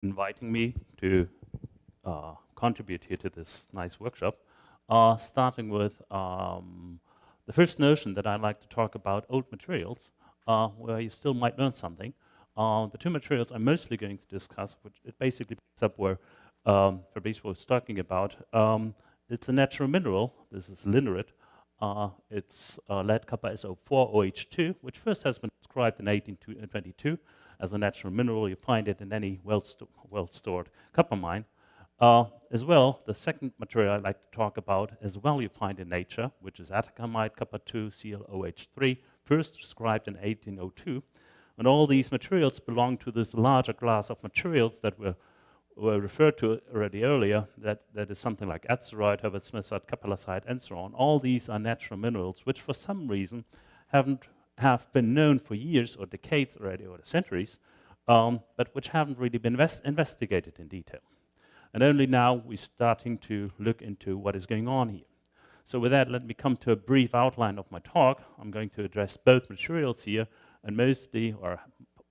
inviting me to contribute here to this nice workshop, starting with the first notion that I'd like to talk about, old materials, where you still might learn something. The two materials I'm mostly going to discuss, which it basically picks up where Fabrice was talking about. It's a natural mineral. This is linarite. It's lead copper SO4 OH2, which first has been described in 1822 as a natural mineral. You find it in any well-stored copper mine. As well, the second material I'd like to talk about as well you find in nature, which is atacamite copper 2 ClOH3, first described in 1802. And all these materials belong to this larger class of materials that were referred to already earlier, that is something like atzerite, Herbert Smithite, capellasite, and so on. All these are natural minerals which for some reason have been known for years or decades already, or centuries, but which haven't really been investigated in detail. And only now we're starting to look into what is going on here. So with that, let me come to a brief outline of my talk. I'm going to address both materials here, and mostly, or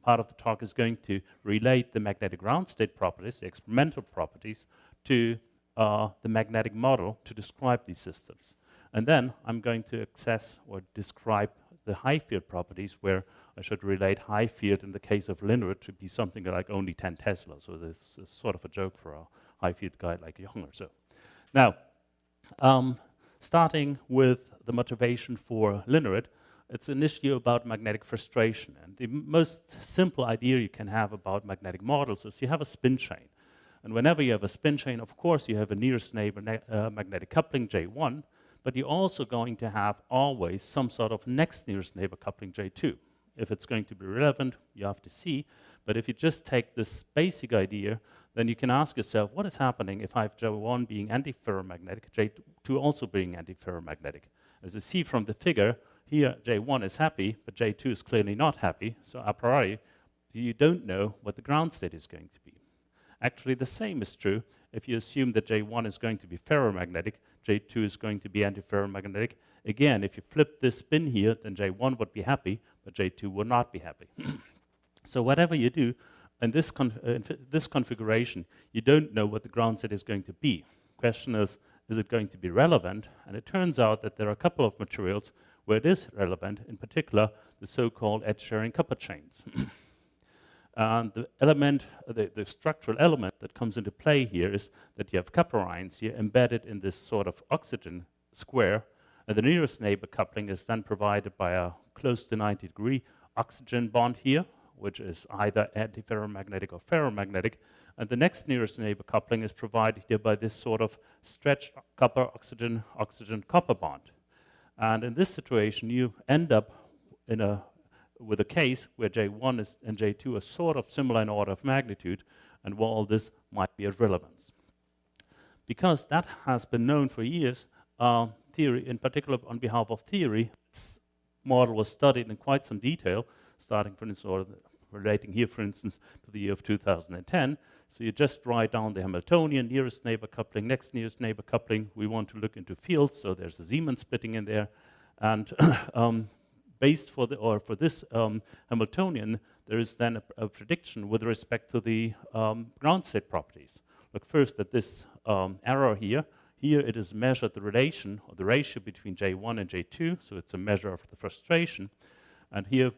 part of the talk is going to relate the magnetic ground state properties, the experimental properties, to the magnetic model to describe these systems. And then I'm going to access or describe the high field properties, where I should relate high field in the case of linarite to be something like only 10 Tesla. So this is sort of a joke for a high field guy like Jochen or so. Now, starting with the motivation for linarite, it's an issue about magnetic frustration. And the most simple idea you can have about magnetic models is you have a spin chain. And whenever you have a spin chain, of course, you have a nearest neighbor magnetic coupling, J1, but you're also going to have always some sort of next nearest neighbor coupling, J2. If it's going to be relevant, you have to see. But if you just take this basic idea, then you can ask yourself, what is happening if I have J1 being antiferromagnetic, J2 also being antiferromagnetic? As you see from the figure, here J1 is happy, but J2 is clearly not happy. So a priori, you don't know what the ground state is going to be. Actually, the same is true if you assume that J1 is going to be ferromagnetic, J2 is going to be antiferromagnetic. Again, if you flip this spin here, then J1 would be happy, but J2 would not be happy. So whatever you do in this configuration, you don't know what the ground state is going to be. Question is it going to be relevant? And it turns out that there are a couple of materials where it is relevant, in particular, the so-called edge-sharing copper chains. And the element, the structural element that comes into play here is that you have copper ions here embedded in this sort of oxygen square, and the nearest neighbor coupling is then provided by a close to 90-degree oxygen bond here, which is either antiferromagnetic or ferromagnetic, and the next nearest neighbor coupling is provided here by this sort of stretched copper-oxygen copper bond. And in this situation, you end up with a case where J1 and J2 are sort of similar in order of magnitude, and where all this might be of relevance. Because that has been known for years, theory, in particular on behalf of theory, this model was studied in quite some detail, starting, for instance, or relating here, for instance, to the year of 2010. So you just write down the Hamiltonian, nearest neighbor coupling, next nearest neighbor coupling. We want to look into fields, so there's a Zeeman splitting in there. And based for this Hamiltonian, there is then a prediction with respect to the ground state properties. Look first at this arrow here. Here it is measured the relation, or the ratio between J1 and J2, so it's a measure of the frustration. And here,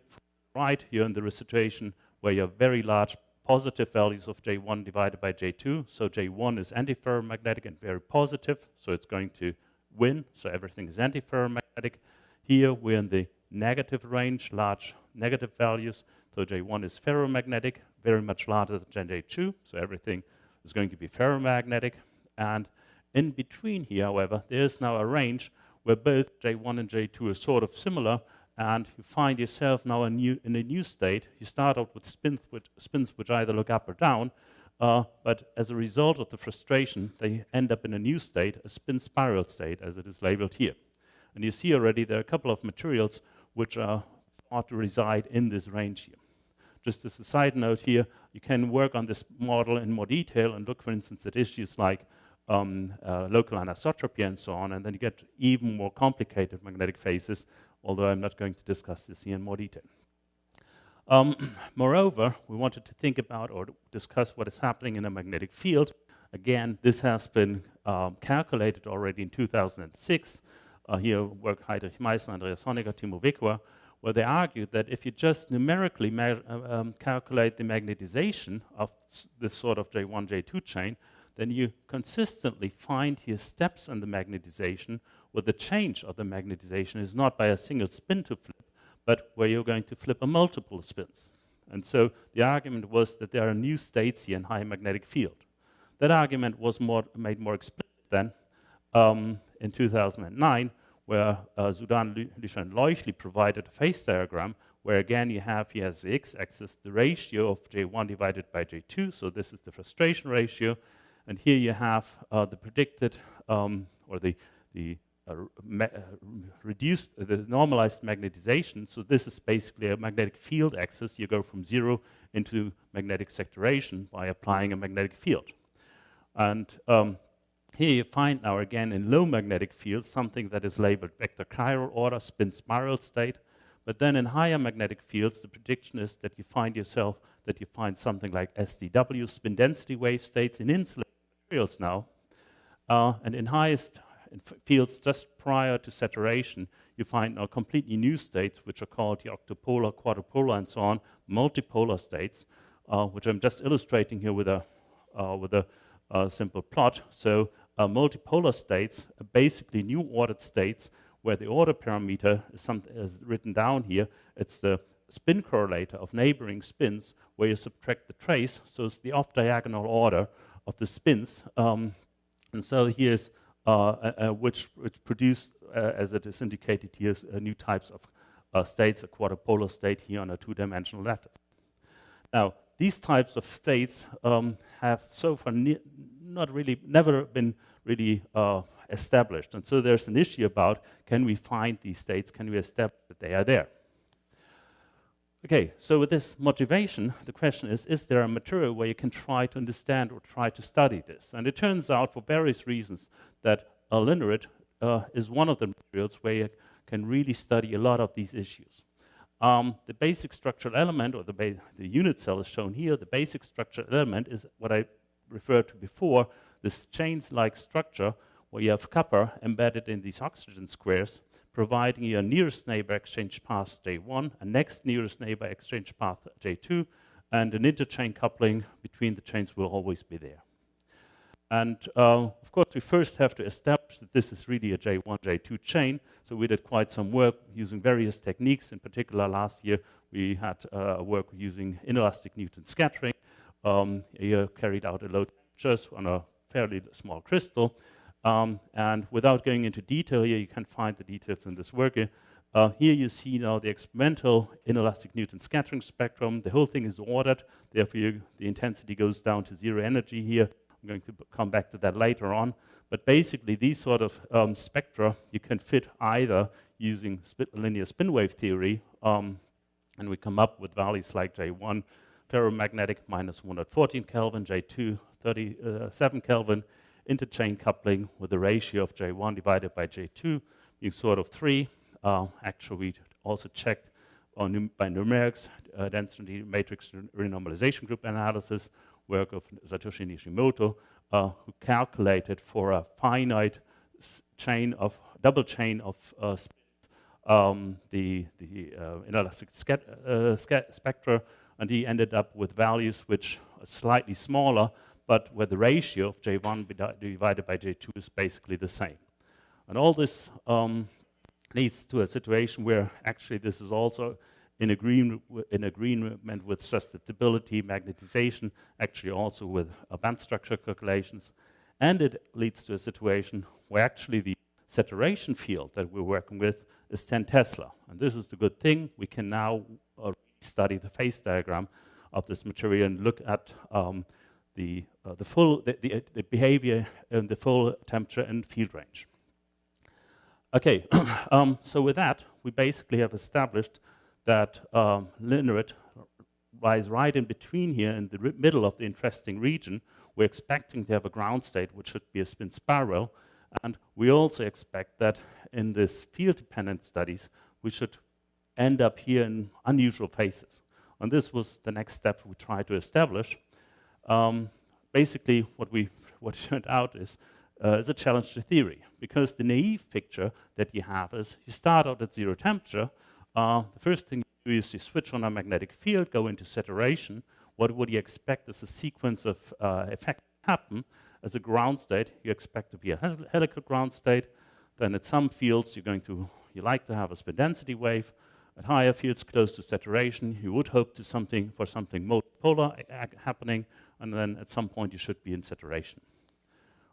right here in the situation where you have very large positive values of J1 divided by J2, so J1 is antiferromagnetic and very positive, so it's going to win, so everything is antiferromagnetic. Here we're in the negative range, large negative values, so J1 is ferromagnetic, very much larger than J2, so everything is going to be ferromagnetic. And in between here, however, there's now a range where both J1 and J2 are sort of similar, and you find yourself now in a new state. You start out with spins which either look up or down, but as a result of the frustration, they end up in a new state, a spin spiral state, as it is labeled here. And you see already there are a couple of materials which are thought to reside in this range here. Just as a side note here, you can work on this model in more detail and look, for instance, at issues like local anisotropy and so on, and then you get even more complicated magnetic phases, although I'm not going to discuss this here in more detail. Moreover, we wanted to think about or discuss what is happening in a magnetic field. Again, this has been calculated already in 2006. Here work Heinrich Meissner, Andreas Honecker, Timo Wickower, where they argued that if you just numerically calculate the magnetization of this sort of J1, J2 chain, then you consistently find here steps in the magnetization where the change of the magnetization is not by a single spin to flip, but where you're going to flip a multiple spins. And so the argument was that there are new states here in high magnetic field. That argument was made more explicit then in 2009, where Sudan, Lüscher, and Leuchli provided a phase diagram where again you have here as the x-axis the ratio of J1 divided by J2, so this is the frustration ratio, and here you have the predicted or the reduced, the normalized magnetization. So this is basically a magnetic field axis. You go from 0 into magnetic saturation by applying a magnetic field. And here you find now again in low magnetic fields something that is labeled vector chiral order, spin spiral state. But then in higher magnetic fields, the prediction is that you find something like SDW, spin density wave states in insulated materials now. And in highest fields just prior to saturation, you find now completely new states, which are called the octopolar, quadrupolar, and so on, multipolar states, which I'm just illustrating here with a simple plot. So multipolar states are basically new ordered states where the order parameter is written down here. It's the spin correlator of neighboring spins where you subtract the trace, so it's the off-diagonal order of the spins. And so here's which produce, as it is indicated here, new types of states, a quadrupolar state here on a two-dimensional lattice. Now, these types of states have so far never been really established. And so there's an issue about, can we find these states? Can we establish that they are there? Okay, so with this motivation, the question is there a material where you can try to understand or try to study this? And it turns out, for various reasons, that a linarite is one of the materials where you can really study a lot of these issues. The basic structural element, or the unit cell is shown here. The basic structural element is what I referred to before, this chain-like structure where you have copper embedded in these oxygen squares, providing you a nearest neighbor exchange path J1, a next nearest neighbor exchange path J2, and an interchain coupling between the chains will always be there. And of course, we first have to establish that this is really a J1, J2 chain. So we did quite some work using various techniques. In particular, last year, we had work using inelastic Newton scattering. Here carried out at low temperatures on a fairly small crystal. And without going into detail here, you can find the details in this work. Here you see now the experimental inelastic Newton scattering spectrum. The whole thing is ordered. Therefore, the intensity goes down to zero energy here. I'm going to come back to that later on. But basically, these sort of spectra, you can fit either using linear spin wave theory, and we come up with values like J1, ferromagnetic minus 114 Kelvin, J2, 37 Kelvin, interchain coupling with a ratio of J1 divided by J2 being sort of 3. Actually, we also checked by numerics, density matrix renormalization group analysis, work of Satoshi Nishimoto, who calculated for a finite double chain of the inelastic spectra, and he ended up with values which are slightly smaller, but where the ratio of J1 divided by J2 is basically the same. And all this leads to a situation where actually this is also in agreement with susceptibility, magnetization, actually also with band structure calculations. And it leads to a situation where actually the saturation field that we're working with is 10 Tesla. And this is the good thing. We can now study the phase diagram of this material and look at the behavior in the full temperature and field range. Okay, so with that, we basically have established that linarite lies right in between here in the middle of the interesting region. We're expecting to have a ground state, which should be a spin spiral. And we also expect that in this field-dependent studies, we should end up here in unusual phases. And this was the next step we tried to establish. Basically, what turned out is a challenge to theory, because the naive picture that you have is you start out at 0 temperature. The first thing you do is you switch on a magnetic field, go into saturation. What would you expect as a sequence of effects happen? As a ground state, you expect to be a helical ground state. Then at some fields, you like to have a spin density wave. At higher fields close to saturation, you would hope for something multipolar happening, and then at some point you should be in saturation.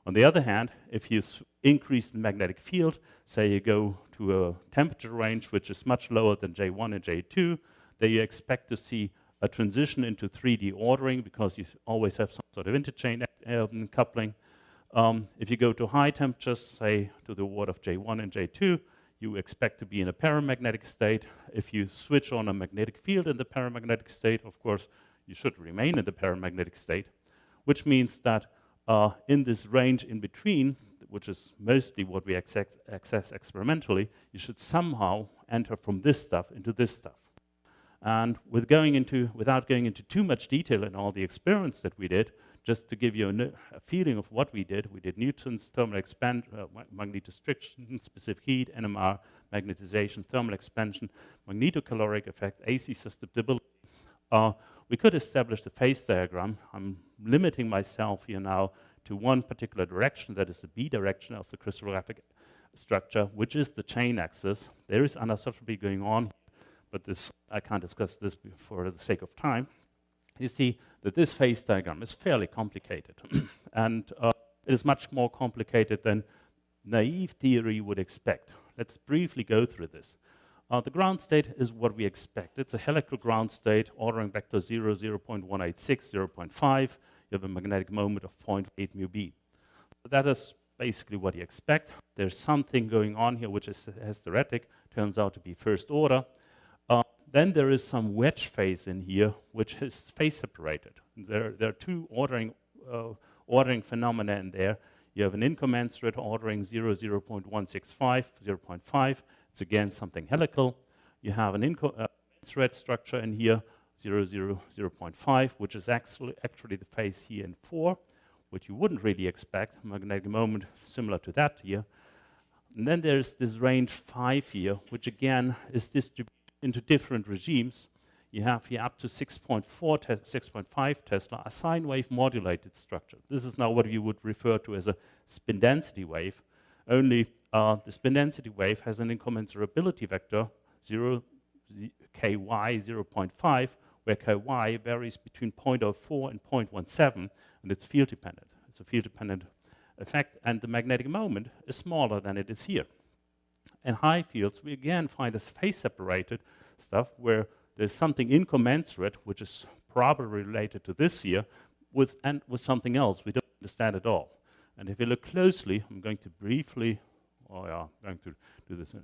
On the other hand, if you increase the magnetic field, say you go to a temperature range which is much lower than J1 and J2, then you expect to see a transition into 3D ordering, because you always have some sort of interchain coupling. If you go to high temperatures, say to the order of J1 and J2, you expect to be in a paramagnetic state. If you switch on a magnetic field in the paramagnetic state, of course, you should remain in the paramagnetic state, which means that in this range in between, which is mostly what we access experimentally, you should somehow enter from this stuff into this stuff. And without going into too much detail in all the experiments that we did, just to give you a feeling of what we did Newton's thermal expansion, magnetostriction, specific heat, NMR, magnetization, thermal expansion, magnetocaloric effect, AC susceptibility. We could establish the phase diagram. I'm limiting myself here now to one particular direction, that is the B direction of the crystallographic structure, which is the chain axis. There is anisotropy going on, but I can't discuss this for the sake of time. You see that this phase diagram is fairly complicated, and it is much more complicated than naive theory would expect. Let's briefly go through this. The ground state is what we expect. It's a helical ground state, ordering vector 0, 0.186, 0.5. You have a magnetic moment of 0.8 mu b. So that is basically what you expect. There's something going on here which is hysteretic, turns out to be first order. Then there is some wedge phase in here, which is phase separated. There are two ordering phenomena in there. You have an incommensurate ordering 0, 0.165, 0.5. It's again something helical. You have an incommensurate structure in here, 0, 0, 0.5, which is actually the phase here in 4, which you wouldn't really expect. Magnetic moment similar to that here. And then there's this range 5 here, which again is distributed into different regimes. You have here up to 6.5 Tesla, a sine wave modulated structure. This is now what you would refer to as a spin density wave, only the spin density wave has an incommensurability vector 0, ky 0.5, where ky varies between 0.04 and 0.17, and it's field dependent. It's a field dependent effect, and the magnetic moment is smaller than it is here. In high fields, we again find this phase-separated stuff where there's something incommensurate, which is probably related to this here, with something else we don't understand at all. And if you look closely, I'm going to briefly, I'm going to do this.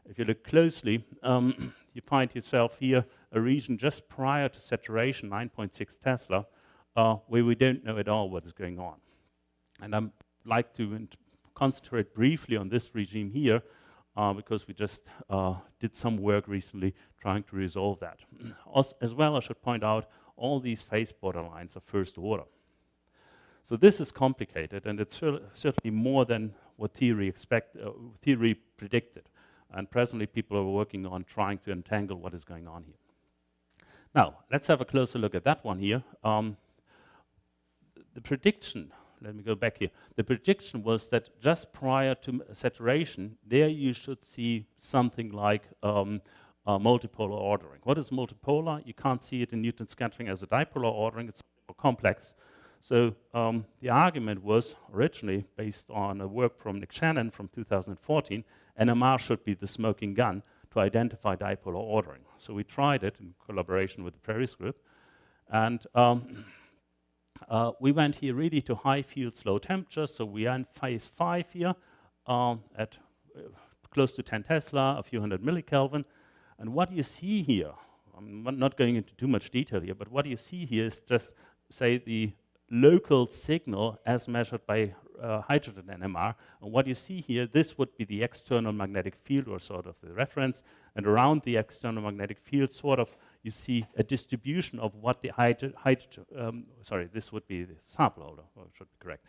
If you look closely, you find yourself here a region just prior to saturation, 9.6 Tesla, where we don't know at all what is going on. And I'd like to concentrate briefly on this regime here, because we just did some work recently trying to resolve that. As well, I should point out, all these phase borderlines are first order. So this is complicated, and it's certainly more than what theory predicted. And presently, people are working on trying to untangle what is going on here. Now, let's have a closer look at that one here. The prediction, let me go back here. The prediction was that just prior to saturation, there you should see something like multipolar ordering. What is multipolar? You can't see it in Newton scattering as a dipolar ordering. It's more complex. So the argument was originally based on a work from Nick Shannon from 2014. NMR should be the smoking gun to identify dipolar ordering. So we tried it in collaboration with the Paris group. And we went here really to high fields, low temperature. So we are in phase 5 here at close to 10 Tesla, a few hundred millikelvin. And what you see here, I'm not going into too much detail here, but what you see here is just, say, the local signal as measured by hydrogen NMR. And what you see here, this would be the external magnetic field, or sort of the reference. And around the external magnetic field, sort of, you see a distribution of what the hydrogen, sorry, this would be the sample holder, or should be correct.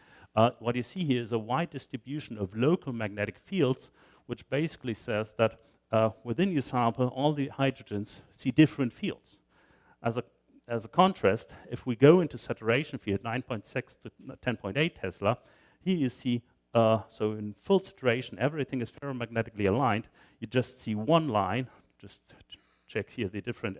What you see here is a wide distribution of local magnetic fields, which basically says that within your sample, all the hydrogens see different fields. As a contrast, if we go into saturation field 9.6 to 10.8 Tesla, here you see, so in full saturation, everything is ferromagnetically aligned. You just see one line, just check here the different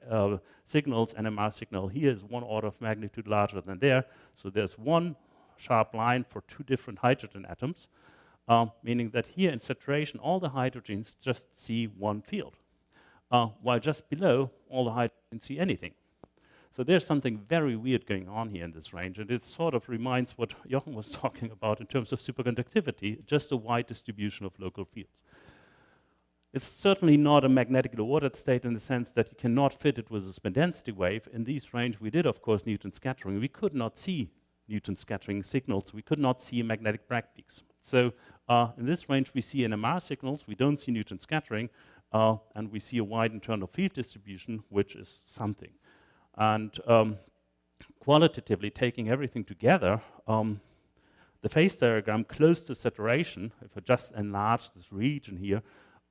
signals. NMR signal here is 1 order of magnitude larger than there. So there's one sharp line for 2 different hydrogen atoms, meaning that here in saturation, all the hydrogens just see one field, while just below, all the hydrogens see anything. So there's something very weird going on here in this range, and it sort of reminds what Jochen was talking about in terms of superconductivity, just a wide distribution of local fields. It's certainly not a magnetically ordered state in the sense that you cannot fit it with a spin density wave. In this range, we did, of course, Newton scattering. We could not see Newton scattering signals. We could not see magnetic Bragg peaks. So in this range, we see NMR signals. We don't see Newton scattering, and we see a wide internal field distribution, which is something. And qualitatively, taking everything together, the phase diagram close to saturation, if I just enlarge this region here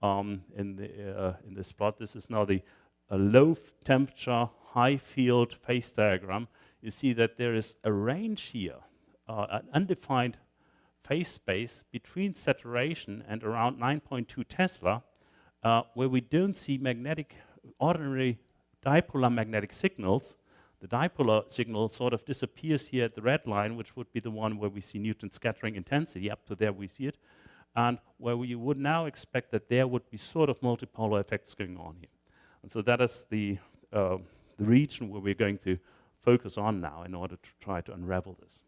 in this plot, this is now the low temperature, high field phase diagram. You see that there is a range here, an undefined phase space between saturation and around 9.2 Tesla, where we don't see ordinary dipolar magnetic signals. The dipolar signal sort of disappears here at the red line, which would be the one where we see Newton scattering intensity. Up to there we see it. And where you would now expect that there would be sort of multipolar effects going on here. And so that is the region where we're going to focus on now in order to try to unravel this.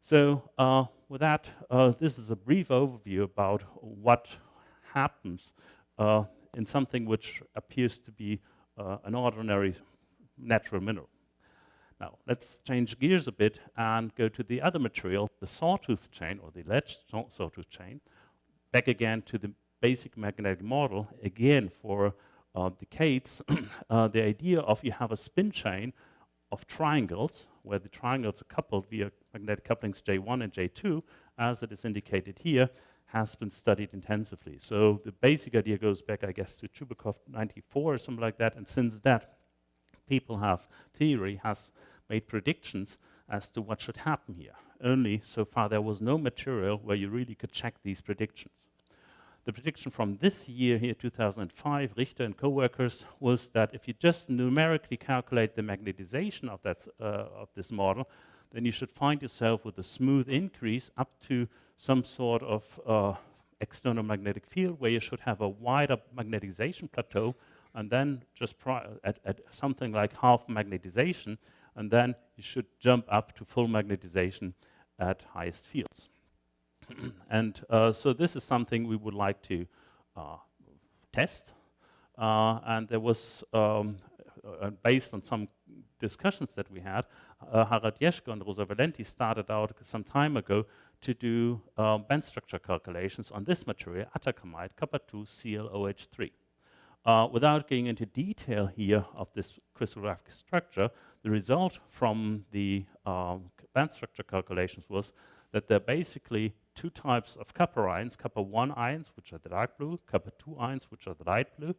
So with that, this is a brief overview about what happens in something which appears to be an ordinary natural mineral. Now, let's change gears a bit and go to the other material, the sawtooth chain, or the alleged sawtooth chain. Back again to the basic magnetic model. Again, for decades, the idea of you have a spin chain of triangles, where the triangles are coupled via magnetic couplings J1 and J2, as it is indicated here, has been studied intensively. So the basic idea goes back, I guess, to Chubukov 94 or something like that, and since that, theory has made predictions as to what should happen here. Only so far there was no material where you really could check these predictions. The prediction from this year here, 2005, Richter and co-workers, was that if you just numerically calculate the magnetization of this model, then you should find yourself with a smooth increase up to some sort of external magnetic field where you should have a wider magnetization plateau, and then just at something like half magnetization, and then you should jump up to full magnetization at highest fields. And so this is something we would like to test. And there was, based on some discussions that we had, Harald Jeschke and Rosa Valenti started out some time ago to do band structure calculations on this material, atacamite, copper-2 ClOH3. Without going into detail here of this crystallographic structure, the result from the band structure calculations was that there are basically 2 types of copper ions, copper-1 ions, which are the dark blue, copper-2 ions, which are the light blue,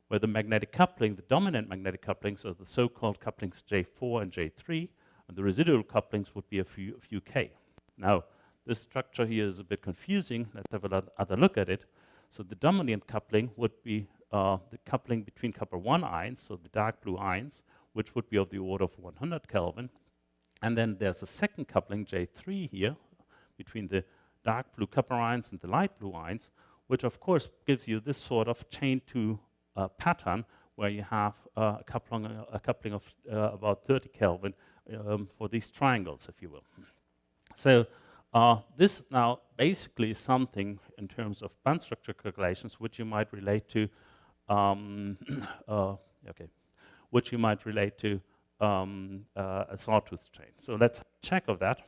where the magnetic coupling, the dominant magnetic couplings, are the so-called couplings J4 and J3, and the residual couplings would be a few K. Now, this structure here is a bit confusing. Let's have another look at it. So the dominant coupling would be the coupling between copper-1 ions, so the dark blue ions, which would be of the order of 100 Kelvin. And then there's a second coupling, J3 here, between the dark blue copper ions and the light blue ions, which of course gives you this sort of chain to pattern where you have a coupling of about 30 Kelvin for these triangles, if you will. So this now basically is something in terms of band structure calculations which you might relate to a sawtooth chain. So let's check of that.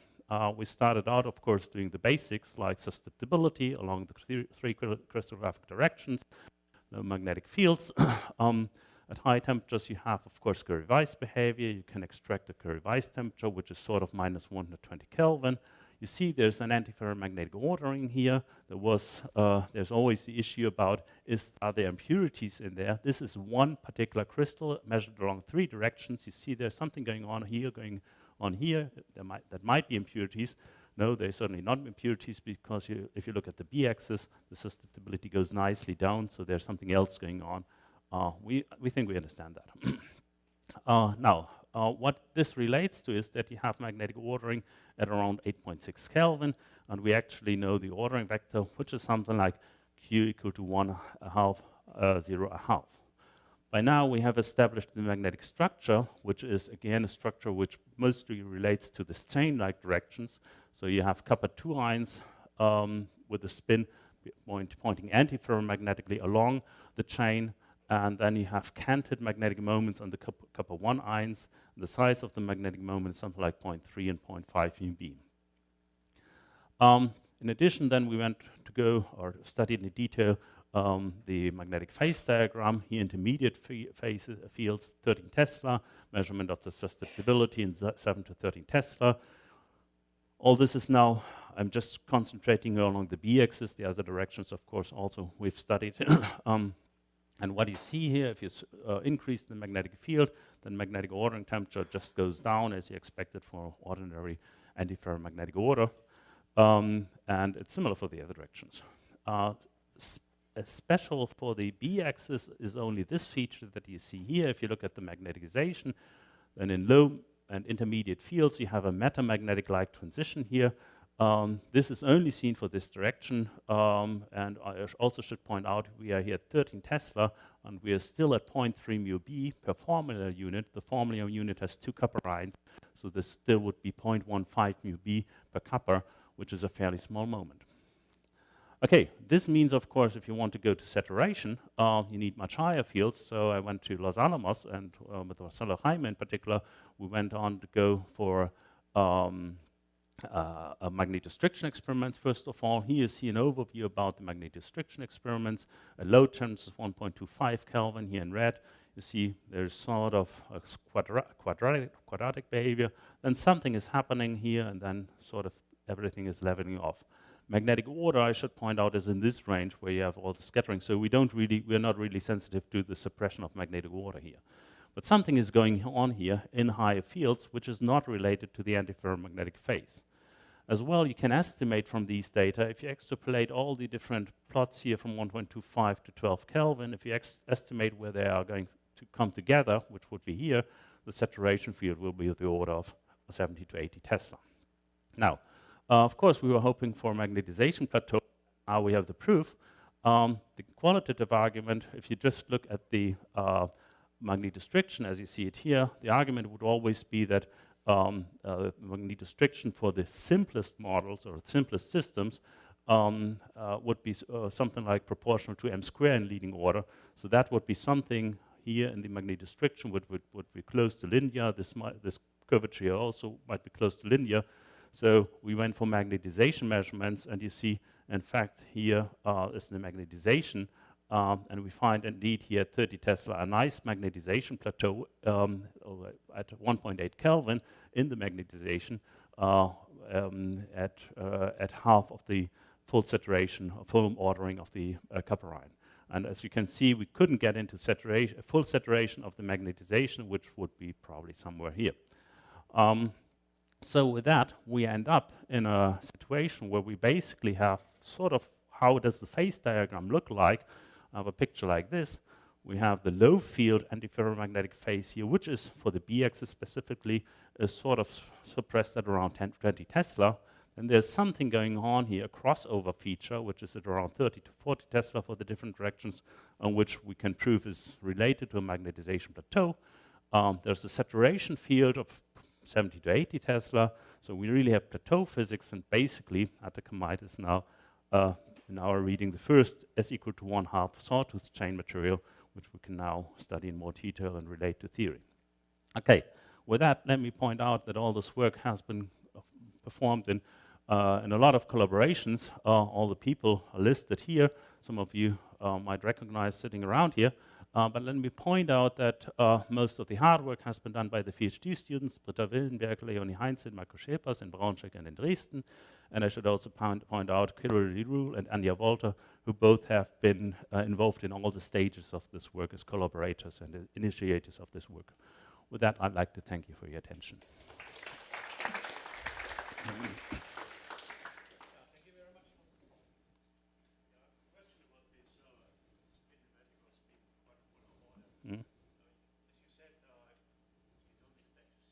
We started out, of course, doing the basics like susceptibility along the 3 crystallographic directions, the magnetic fields, and At high temperatures, you have, of course, Curie-Weiss behavior. You can extract the Curie-Weiss temperature, which is sort of minus 120 Kelvin. You see there's an antiferromagnetic ordering here. There's always the issue about, are there impurities in there? This is one particular crystal measured along 3 directions. You see there's something going on here, that might be impurities. No, they're certainly not impurities, because if you look at the B-axis, the susceptibility goes nicely down, so there's something else going on. We think we understand that. Now, what this relates to is that you have magnetic ordering at around 8.6 Kelvin, and we actually know the ordering vector, which is something like Q equal to 1/2, 0 By now, we have established the magnetic structure, which is, again, a structure which mostly relates to the chain-like directions. So you have copper 2 ions with a spin pointing antiferromagnetically along the chain, and then you have canted magnetic moments on the copper 1 ions. The size of the magnetic moment is something like 0.3 and 0.5 UB. In addition, then we went to go or studied in detail the magnetic phase diagram. Here, intermediate fields, 13 Tesla, measurement of the susceptibility in 7 to 13 Tesla. All this is now, I'm just concentrating along the B-axis. The other directions, of course, also we've studied. And what you see here, if you increase the magnetic field, then magnetic ordering temperature just goes down as you expected for ordinary antiferromagnetic order. And it's similar for the other directions. Special for the B-axis is only this feature that you see here. If you look at the magnetization, then in low and intermediate fields, you have a metamagnetic-like transition here. This is only seen for this direction, and I also should point out we are here at 13 Tesla, and we are still at 0.3 μb per formula unit. The formula unit has 2 copper ions, so this still would be 0.15 μb per copper, which is a fairly small moment. Okay, this means, of course, if you want to go to saturation, you need much higher fields. So I went to Los Alamos, and with Marcelo Jaime in particular, we went on to go for a magnetostriction experiments. First of all, here you see an overview about the magnetostriction experiments. A low temperature is 1.25 Kelvin here in red. You see there's sort of a quadratic behavior. Then something is happening here, and then sort of everything is leveling off. Magnetic order, I should point out, is in this range where you have all the scattering. So we're not really sensitive to the suppression of magnetic order here. But something is going on here in higher fields, which is not related to the antiferromagnetic phase. As well, you can estimate from these data, if you extrapolate all the different plots here from 1.25 to 12 Kelvin, if you estimate where they are going to come together, which would be here, the saturation field will be of the order of 70 to 80 Tesla. Now, of course, we were hoping for a magnetization plateau. Now we have the proof. The qualitative argument, if you just look at the magnetostriction as you see it here, the argument would always be that magnetostriction for the simplest models or simplest systems would be something like proportional to m squared in leading order. So that would be something here in the magnetostriction would be close to linear. This curvature also might be close to linear. So we went for magnetization measurements, and you see, in fact, here is the magnetization, and we find indeed here at 30 Tesla a nice magnetization plateau at 1.8 Kelvin in the magnetization at half of the full saturation, full ordering of the copper ion. And as you can see, we couldn't get into full saturation of the magnetization, which would be probably somewhere here. So with that, we end up in a situation where we basically have sort of how does the phase diagram look like. I have a picture like this. We have the low field antiferromagnetic phase here, which is for the B-axis specifically, is sort of suppressed at around 20 Tesla. And there's something going on here, a crossover feature, which is at around 30 to 40 Tesla for the different directions, on which we can prove is related to a magnetization plateau. There's a saturation field of 70 to 80 Tesla. So we really have plateau physics, and basically atacamite is now in our reading the first S equal to 1/2 sawtooth chain material, which we can now study in more detail and relate to theory. Okay, with that, let me point out that all this work has been performed in a lot of collaborations. All the people are listed here. Some of you might recognize sitting around here. But let me point out that most of the hard work has been done by the PhD students, Britta Willenberg, Leonie Heinze, Marco Schepers in Braunschweig and in Dresden. And I should also point out Kirili Rule and Anja Wolter, who both have been involved in all the stages of this work as collaborators and initiators of this work. With that, I'd like to thank you for your attention.